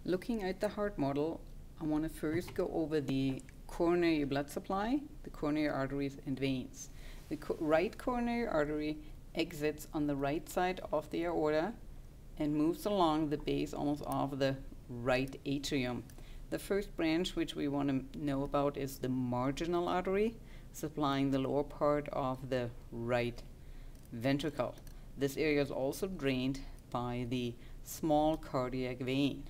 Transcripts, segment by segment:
Looking at the heart model, I want to first go over the coronary blood supply, the coronary arteries and veins. The right coronary artery exits on the right side of the aorta and moves along the base almost of the right atrium. The first branch which we want to know about is the marginal artery, supplying the lower part of the right ventricle. This area is also drained by the small cardiac vein,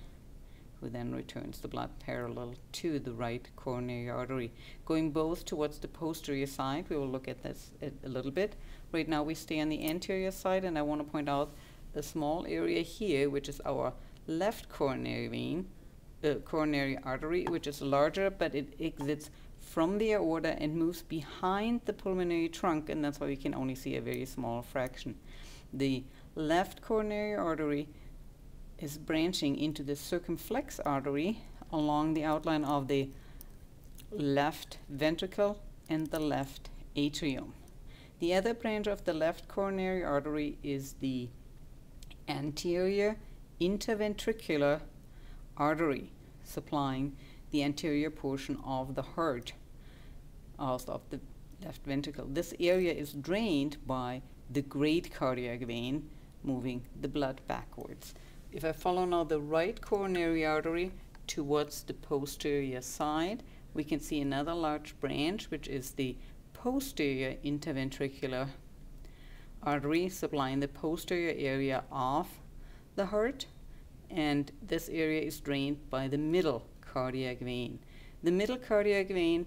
who then returns the blood parallel to the right coronary artery, going both towards the posterior side. We will look at this a little bit. Right now we stay on the anterior side, and I want to point out a small area here, which is our left coronary vein, coronary artery, which is larger, but it exits from the aorta and moves behind the pulmonary trunk, and that's why we can only see a very small fraction. The left coronary artery is branching into the circumflex artery along the outline of the left ventricle and the left atrium. The other branch of the left coronary artery is the anterior interventricular artery, supplying the anterior portion of the heart, also of the left ventricle. This area is drained by the great cardiac vein, moving the blood backwards. If I follow now the right coronary artery towards the posterior side, we can see another large branch, which is the posterior interventricular artery, supplying the posterior area of the heart, and this area is drained by the middle cardiac vein. The middle cardiac vein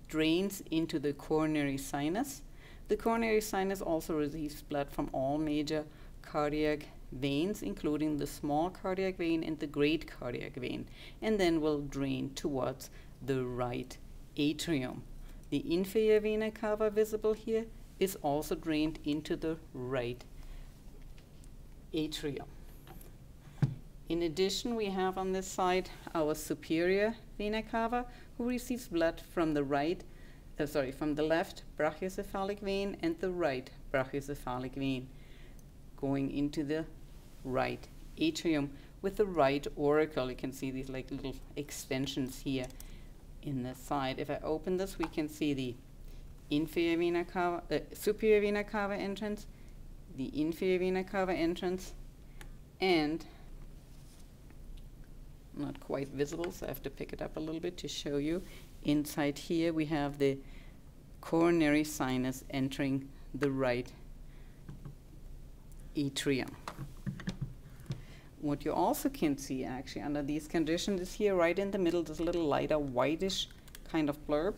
drains into the coronary sinus. The coronary sinus also receives blood from all major cardiac veins, including the small cardiac vein and the great cardiac vein, and then will drain towards the right atrium. The inferior vena cava, visible here, is also drained into the right atrium. In addition, we have on this side our superior vena cava, who receives blood from the from the left brachiocephalic vein and the right brachiocephalic vein, going into the right atrium with the right auricle. You can see these like little extensions here in the side. If I open this, we can see the inferior vena cava, superior vena cava entrance, the inferior vena cava entrance, and not quite visible, so I have to pick it up a little bit to show you. Inside here we have the coronary sinus entering the right atrium. What you also can see actually under these conditions is here right in the middle, this little lighter whitish kind of blurb,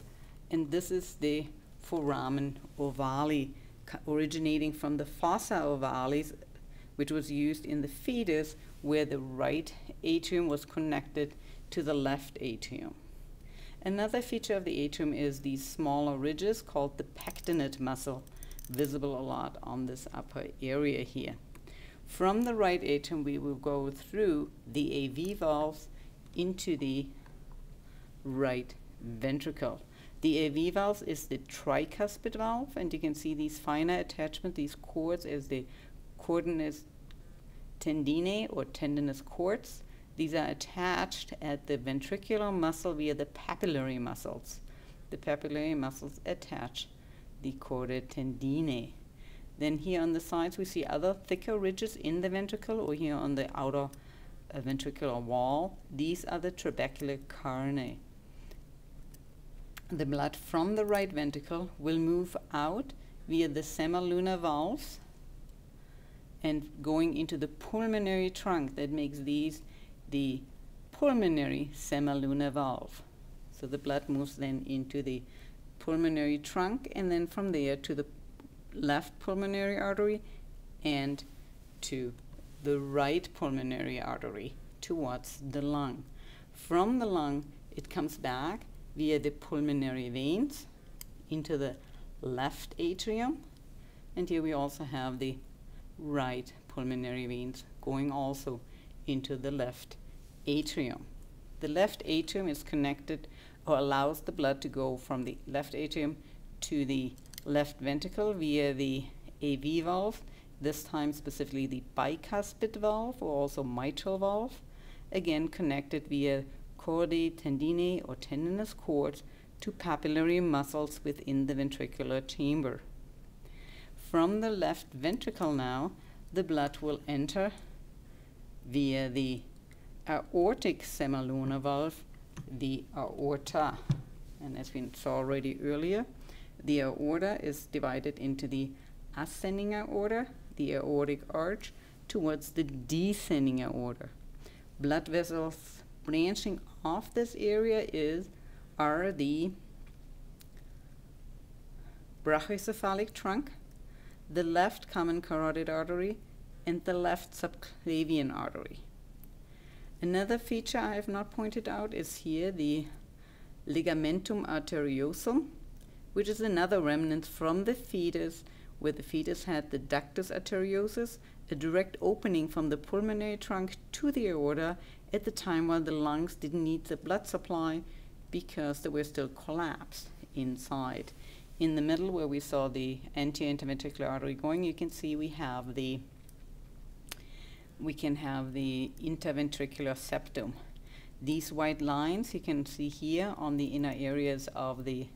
and this is the foramen ovale, originating from the fossa ovalis, which was used in the fetus, where the right atrium was connected to the left atrium. Another feature of the atrium is these smaller ridges called the pectinate muscle, visible a lot on this upper area here. From the right atrium, we will go through the AV valves into the right ventricle. The AV valve is the tricuspid valve, and you can see these finer attachments, these cords, as the cordon tendinae or tendinous cords. These are attached at the ventricular muscle via the papillary muscles. The papillary muscles attach the chordae tendineae. Then here on the sides we see other thicker ridges in the ventricle, or here on the outer ventricular wall. These are the trabecular carinae. The blood from the right ventricle will move out via the semilunar valves and going into the pulmonary trunk. That makes these the pulmonary semilunar valve. So the blood moves then into the pulmonary trunk, and then from there to the left pulmonary artery and to the right pulmonary artery towards the lung. From the lung, it comes back via the pulmonary veins into the left atrium, and here we also have the right pulmonary veins going also into the left atrium. The left atrium is connected, or allows the blood to go from the left atrium to the left ventricle via the AV valve this time specifically the bicuspid valve or also mitral valve, again connected via chordae tendineae or tendinous cords to papillary muscles within the ventricular chamber. From the left ventricle now, the blood will enter via the aortic semilunar valve, the aorta. And as we saw already earlier, the aorta is divided into the ascending aorta, the aortic arch, towards the descending aorta. Blood vessels branching off this area are the brachiocephalic trunk, the left common carotid artery, and the left subclavian artery. Another feature I have not pointed out is here the ligamentum arteriosum, which is another remnant from the fetus, where the fetus had the ductus arteriosus, a direct opening from the pulmonary trunk to the aorta at the time while the lungs didn't need the blood supply because they were still collapsed inside. In the middle, where we saw the anterior interventricular artery going, you can see we can have the interventricular septum. These white lines you can see here on the inner areas of the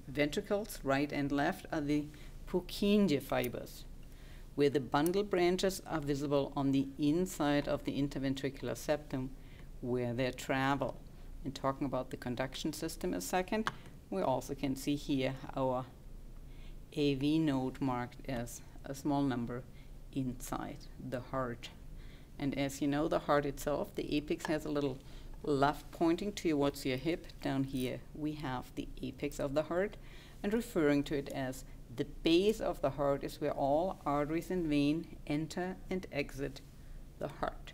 ventricles, right and left, are the Purkinje fibers, where the bundle branches are visible on the inside of the interventricular septum where they travel. And talking about the conduction system a second, we also can see here our AV node marked as a small number inside the heart. And as you know, the heart itself, the apex has a little left pointing towards your hip. Down here we have the apex of the heart, and referring to it as the base of the heart is where all arteries and veins enter and exit the heart.